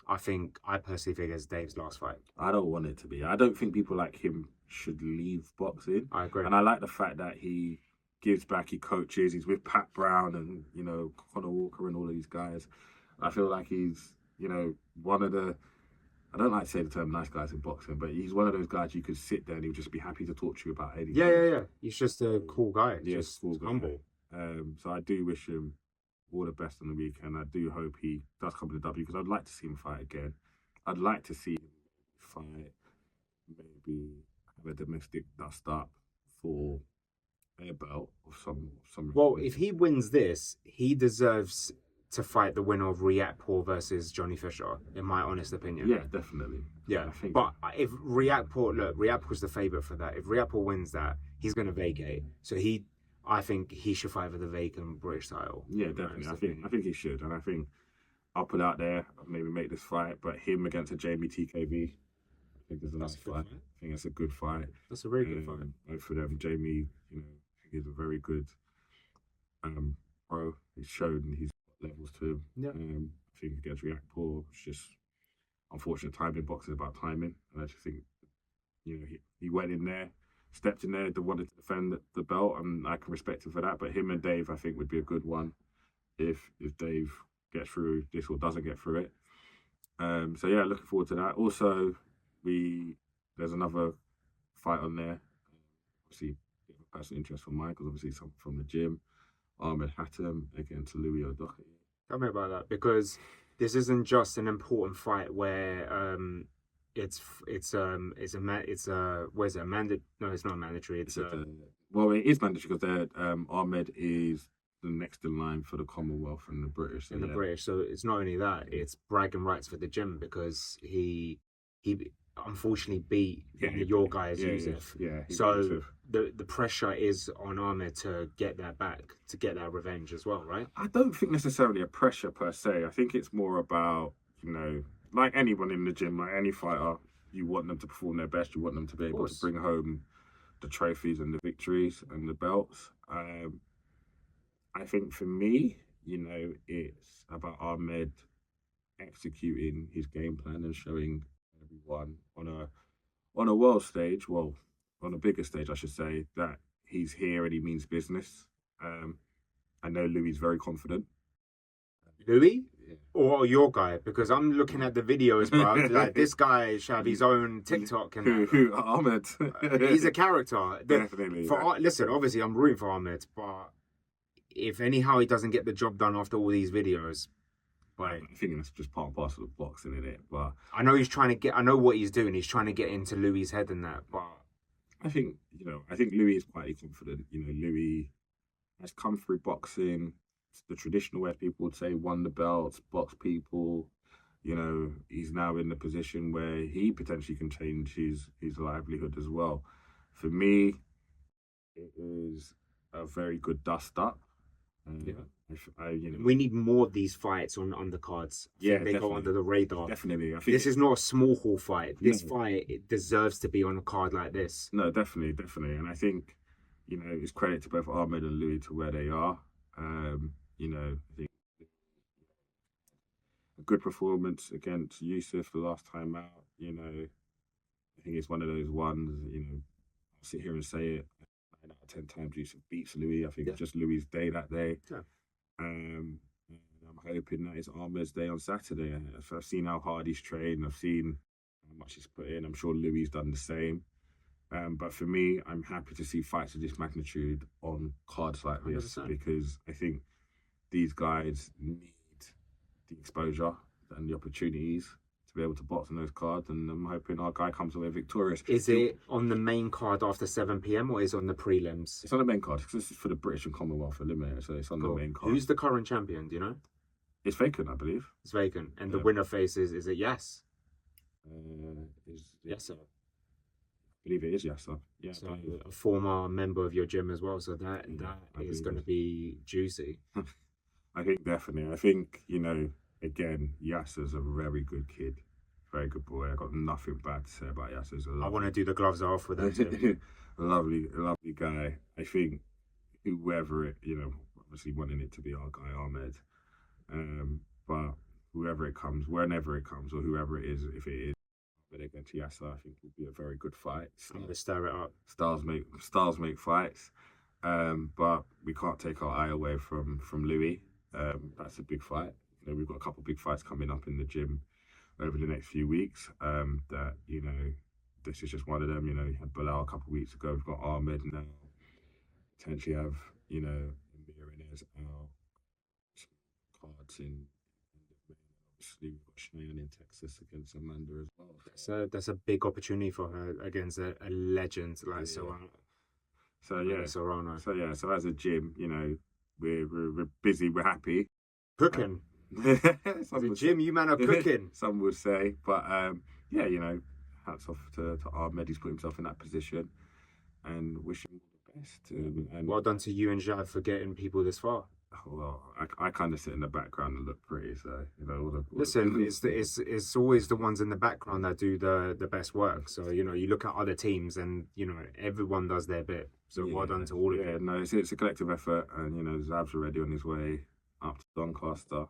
I personally think it's Dave's last fight. I don't want it to be. I don't think people like him should leave boxing. I agree. And I like the fact that he gives back, he coaches, he's with Pat Brown and, Conor Walker and all of these guys. I feel like he's, one of the, I don't like to say the term nice guys in boxing, but he's one of those guys you could sit there and he'll just be happy to talk to you about anything. Yeah. He's just a cool guy. Yeah, just cool guy. Humble. So I do wish him all the best on the weekend. I do hope he does come to the W because I'd like to see him fight again. I'd like to see him fight, maybe have a domestic dust up for a belt of some. Well, if he wins this, he deserves to fight the winner of Riakporhe versus Johnny Fisher, in my honest opinion. Yeah, definitely. Yeah, but if Riakporhe's the favourite for that. If Riakporhe wins that, he's going to vacate. So I think he should fight for the vacant British title. Yeah, definitely. I think he should, and I think I'll put out there, maybe make this fight, but him against a Jamie TKB. I think there's a nice fight. I think that's a good fight. That's a very good fight. Both for them, Jamie, I think he's a very good pro. He's shown he's got levels to him. Yeah. I think against Riakporhe, it's just unfortunate timing. Boxing is about timing, and I just think he went in there, stepped in there, wanted to defend the belt, and I can respect him for that. But him and Dave, I think, would be a good one if Dave gets through this or doesn't get through it. So yeah, looking forward to that. Also, there's another fight on there. Obviously, personal interest from mine because obviously something from the gym. Ahmed Hatim against Louis O'Doherty. Tell me about that, because this isn't just an important fight where it's a mandatory. No, it's not mandatory. Well, it is mandatory because Ahmed is the next in line for the Commonwealth and the British. So British. So it's not only that; it's bragging rights for the gym because he unfortunately beat your guy as Yusuf. So the pressure is on Ahmed to get that back, to get that revenge as well, right? I don't think necessarily a pressure per se. I think it's more about, like anyone in the gym, like any fighter, you want them to perform their best. You want them to be able to bring home the trophies and the victories and the belts. I think for me, it's about Ahmed executing his game plan and showing everyone on a world stage, on a bigger stage, I should say, that he's here and he means business. I know Louis very confident. Louis? Yeah. Or your guy? Because I'm looking at the videos, bro. Like, this guy should have his own TikTok. And who Ahmed? He's a character. Definitely. Listen, obviously, I'm rooting for Ahmed, but if anyhow he doesn't get the job done after all these videos, But I think that's just part and parcel of boxing, isn't it? But I know he's trying to get. I know what he's doing. He's trying to get into Louis' head and that. But I think Louis is quite confident. Louis has come through boxing, the traditional way people would say, won the belts, boxed people. He's now in the position where he potentially can change his livelihood as well. For me, it is a very good dust up. We need more of these fights on undercards. Yeah, they go under the radar. Definitely. I think this is not a small hall fight. This fight, it deserves to be on a card like this. No, definitely. And I think, it's credit to both Ahmed and Louis to where they are. I think a good performance against Yusuf the last time out. I think it's one of those ones, I'll sit here and say it. 9 out of 10 times Yusuf beats Louis. I think it's just Louis' day that day. Yeah. And I'm hoping that it's Ahmed's day on Saturday. I've seen how hard he's trained. I've seen how much he's put in. I'm sure Louis done the same. But for me, I'm happy to see fights of this magnitude on cards like this 100%. Because I think these guys need the exposure and the opportunities to be able to box on those cards, and I'm hoping our guy comes away victorious. Is it on the main card after 7 p.m. or is it on the prelims? It's on the main card because this is for the British and Commonwealth Eliminator, so it's on the main card. Who's the current champion? Do you know? It's vacant, I believe. It's vacant, and the winner faces. Is it Yes? Yes, sir. I believe it is Yasser. Yeah, so a former member of your gym as well. So that is going to be juicy. I think definitely. I think again, Yasser's a very good kid, very good boy. I got nothing bad to say about Yasser. I want to do the gloves off with that too. lovely guy. I think whoever it, obviously wanting it to be our guy Ahmed, but whoever it comes, whenever it comes, or whoever it is, if it is against Yasser, I think it will be a very good fight. I'm going to stir it up. Stars make fights, but we can't take our eye away from Louis. That's a big fight. We've got a couple of big fights coming up in the gym over the next few weeks. That this is just one of them. You had Bilal a couple of weeks ago. We've got Ahmed now. Potentially have Amir in as our cards in. Obviously, we've got Cheyenne in Texas against Amanda as well. So that's a big opportunity for her against a legend like Serrano. So as a gym, we're busy. We're happy. Cooking. The gym, you man are cooking. Some would say, but hats off to Ahmed. He's put himself in that position, and wish him all the best. And well done to you and Jad for getting people this far. Well, I kind of sit in the background and look pretty, so Listen, it's always the ones in the background that do the best work. So you look at other teams, and everyone does their bit. So well done to all of you. Yeah, no, it's a collective effort, and Zab's already on his way up to Doncaster.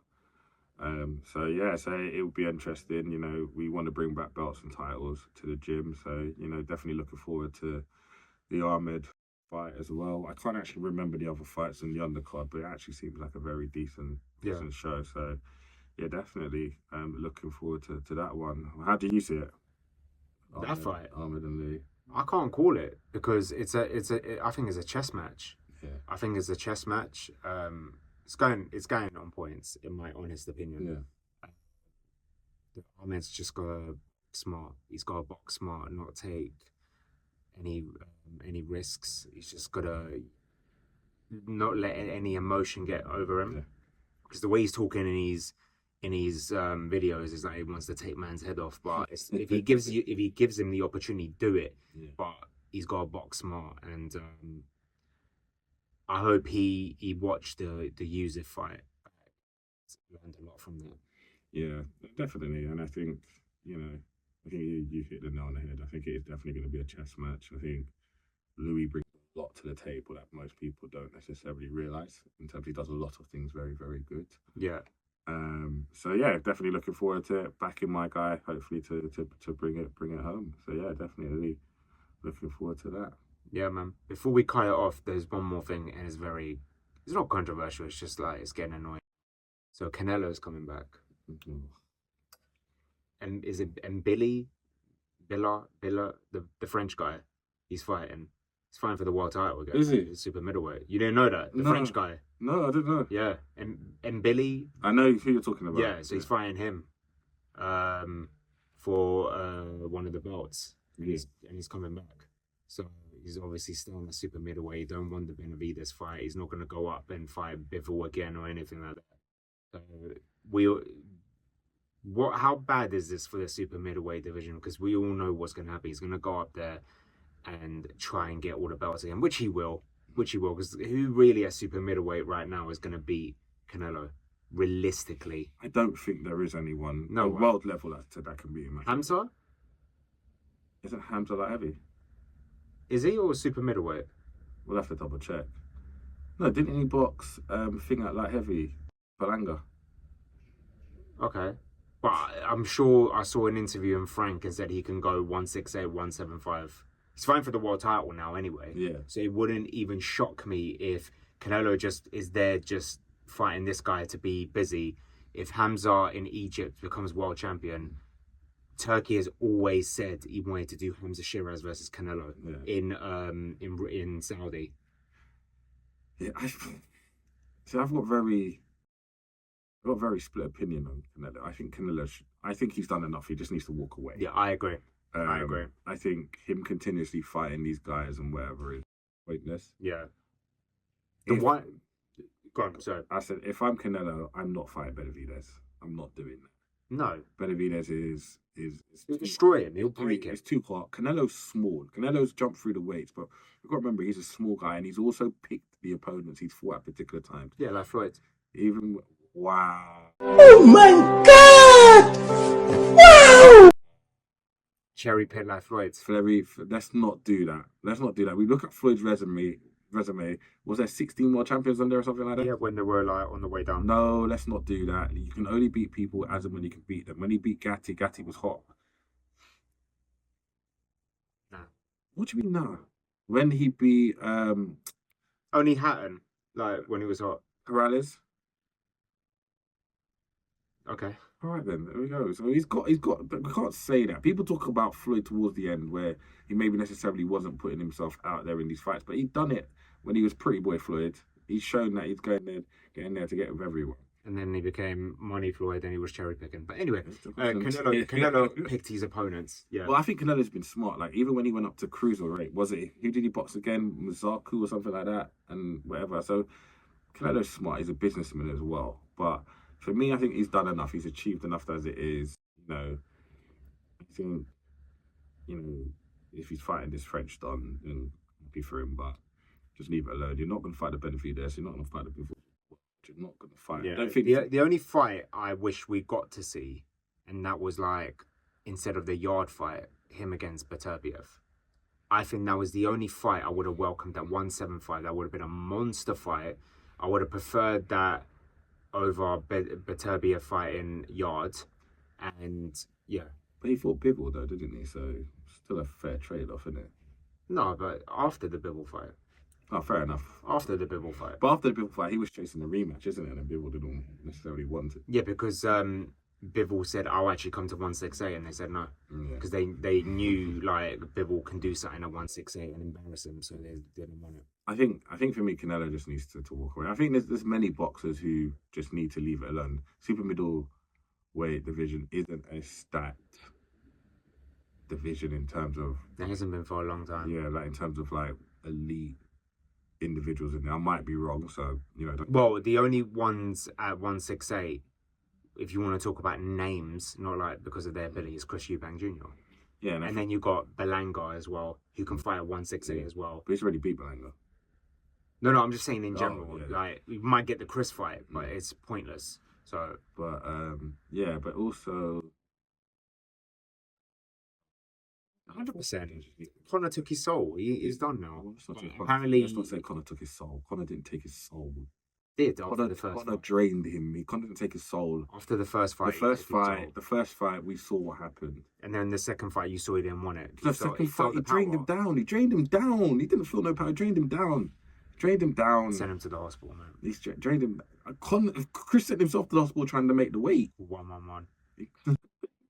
So it will be interesting. We want to bring back belts and titles to the gym, so definitely looking forward to the Ahmed fight as well. I can't actually remember the other fights in the undercard, but it actually seems like a very decent show. So definitely looking forward to that one. How do you see it? That fight, Ahmed and Lee. I can't call it because I think it's a chess match. Yeah. I think it's a chess match. It's going on points, in my honest opinion. Yeah. Ahmed's just got to smart. He's got to box smart and not take any risks. He's just got to not let any emotion get over him. Because the way he's talking in his videos is like he wants to take man's head off. But if he gives him the opportunity, do it. Yeah. But he's got to box smart, and I hope he watched the Yusuf fight. Learned a lot from that. Yeah, definitely. And I think you hit the nail on the head. I think it is definitely going to be a chess match. I think Louis brings a lot to the table that most people don't necessarily realise. In terms, he does a lot of things very, very good. Yeah. Definitely looking forward to it. Backing my guy, hopefully to bring it home. So definitely looking forward to that. Yeah, man. Before we cut it off, there's one more thing, and it's not controversial. It's just like it's getting annoying. So Canelo's coming back. Mm-hmm. And Billa, the French guy, he's fighting. He's fighting for the world title again. Is he? He's super middleweight. You didn't know that? The No. French guy. No, I didn't know. Yeah. And Billy. I know who you're talking about. Yeah, so he's fighting him for one of the belts. And he's coming back. So he's obviously still in the super middleweight. He don't want the Benavidez fight. He's not going to go up and fight Bivol again or anything like that. So how bad is this for the super middleweight division? Because we all know what's going to happen. He's going to go up there and try and get all the belts again, which he will. Because who really at super middleweight right now is going to beat Canelo? Realistically, I don't think there is anyone world level that can beat him. Hamza? Isn't Hamza light heavy? Is he or super middleweight? We'll have to double check. No, didn't he box thing at light heavy? Balanga. Okay. But I'm sure I saw an interview in Frank and said he can go 168, 175. He's fighting for the world title now anyway. Yeah. So it wouldn't even shock me if Canelo just is there just fighting this guy to be busy. If Hamza in Egypt becomes world champion, Turkey has always said he wanted to do Hamza Shiraz versus Canelo in Saudi. Yeah, I've got very split opinion on Canelo. I think he's done enough. He just needs to walk away. Yeah, I agree. I agree. I think him continuously fighting these guys and whatever is pointless. Yeah. Go on, sorry. I said, if I'm Canelo, I'm not fighting Benavidez. I'm not doing that. No. Benavidez is He'll destroy him. He'll break him. It's too hot. Canelo's small. Canelo's jumped through the weights, but you've got to remember he's a small guy and he's also picked the opponents he's fought at particular times. Yeah, like Floyd. Wow. Oh my God! Wow! Cherry pick like Floyd. Let's not do that. We look at Floyd's resume. Was there 16 more champions on there or something like that? Yeah, when they were like on the way down. No, let's not do that. You can only beat people as and when you can beat them. When he beat Gatti was hot. Nah. What do you mean nah? When he beat Only Hatton, like when he was hot. Perales. Okay. All right then, there we go. So he's got, but we can't say that. People talk about Floyd towards the end where he maybe necessarily wasn't putting himself out there in these fights, but he'd done it when he was Pretty Boy Floyd. He's shown that he's getting there to get with everyone. And then he became Money Floyd and he was cherry picking. But anyway, Canelo picked his opponents. Yeah. Well, I think Canelo's been smart. Like, even when he went up to cruiserweight, who did he box again? Mazaku or something like that? And whatever. So Canelo's smart. He's a businessman as well. But for me, I think he's done enough. He's achieved enough as it is. I think, if he's fighting this French Don, then happy for him. But just leave it alone. You're not going to fight the Benavidez. You're not going to fight the Bivol. You're not going to fight. Yeah. I don't think the only fight I wish we got to see, and that was like, instead of the yard fight, him against Beterbiev. I think that was the only fight I would have welcomed at 175. That would have been a monster fight. I would have preferred that over Beterbiev fighting yard. And yeah. But he fought Bivol though, didn't he? So still a fair trade-off, isn't it? No, but after the Bivol fight. Oh, fair enough. After the Bivol fight. But after the Bivol fight, he was chasing the rematch, isn't it? And Bivol didn't necessarily want it. Yeah, because Bivol said, I'll actually come to 168, and they said no. Because they knew, like, Bivol can do something at 168 and embarrass him, so they didn't want it. I think for me, Canelo just needs to walk away. I think there's many boxers who just need to leave it alone. Super middleweight division isn't a stacked division in terms of... It hasn't been for a long time. Yeah, like in terms of, like, elite individuals in there. I might be wrong, so well, the only ones at 168, if you want to talk about names, not like because of their ability, is Chris Eubank Jr. Yeah, and then you got Belanga as well, who can fight at 168 as well. But he's already beat Belanga. No, I'm just saying in general. Like, we might get the Chris fight, but it's pointless. So, but but also 100%. Conor took his soul. He's done now. Apparently, let's not say Conor took his soul. Conor didn't take his soul. Did after the first Conor fight. Drained him. Conor didn't take his soul After the first fight. The first fight, we saw what happened. And then the second fight, you saw he didn't want it. The second fight, he drained him down. He drained him down. He didn't feel no power. He drained him down. Sent him to the hospital, man. He's drained him. Chris sent himself to the hospital trying to make the weight. 1-1-1.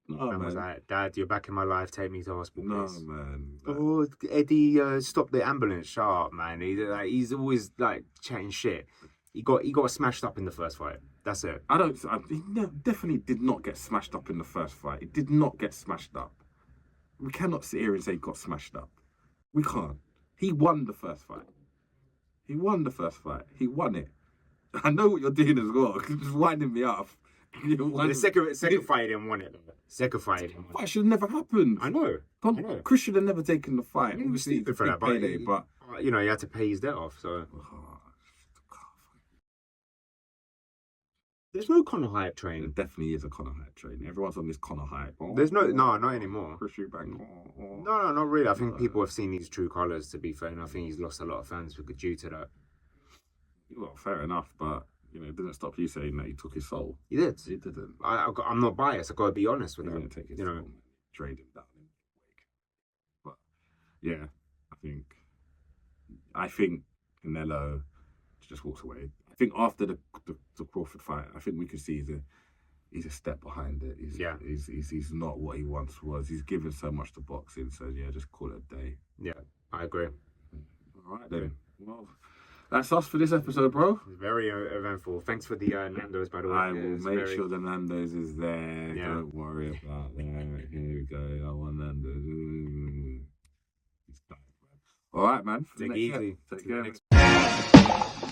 No, Man was man. like, Dad, you're back in my life. Take me to hospital. No, please." man. Oh, Eddie, stop the ambulance! Shut up, man. He's always like chatting shit. He got smashed up in the first fight. That's it. Definitely did not get smashed up in the first fight. He did not get smashed up. We cannot sit here and say he got smashed up. We can't. He won the first fight. He won it. I know what you're doing as well. You're just winding me up. The second fight he didn't want it. Second fight he didn't want it. Fight should have never happened. I know. Chris should have never taken the fight. He was Obviously, stupid for that, payday, but you know, he had to pay his debt off. So there's no Conor hype there train. definitely is a Conor hype train. Everyone's on this Conor hype. There's no, not anymore. Chris Eubank. No, not really. I think people have seen his true colours, to be fair, and I think he's lost a lot of fans due to that. Well, fair enough, but you know, it didn't stop you saying that he took his soul. He did. He didn't. I'm not biased. I've got to be honest with He him. didn't take his You soul. know, Man. Trade him down in the wake. But yeah, I think Canelo just walks away. I think after the Crawford fight, I think we could see he's a step behind it. He's not what he once was. He's given so much to boxing. So yeah, just call it a day. yeah, I agree. All right then. Well, that's us for this episode, bro. It's very eventful. Thanks for the Nando's, by the way. I will It's make very- sure the Nando's is there. Yeah. Don't worry about that. Here we go. I want Nando's. Ooh. All right, man. Take it Next easy. step. Take To the care. next-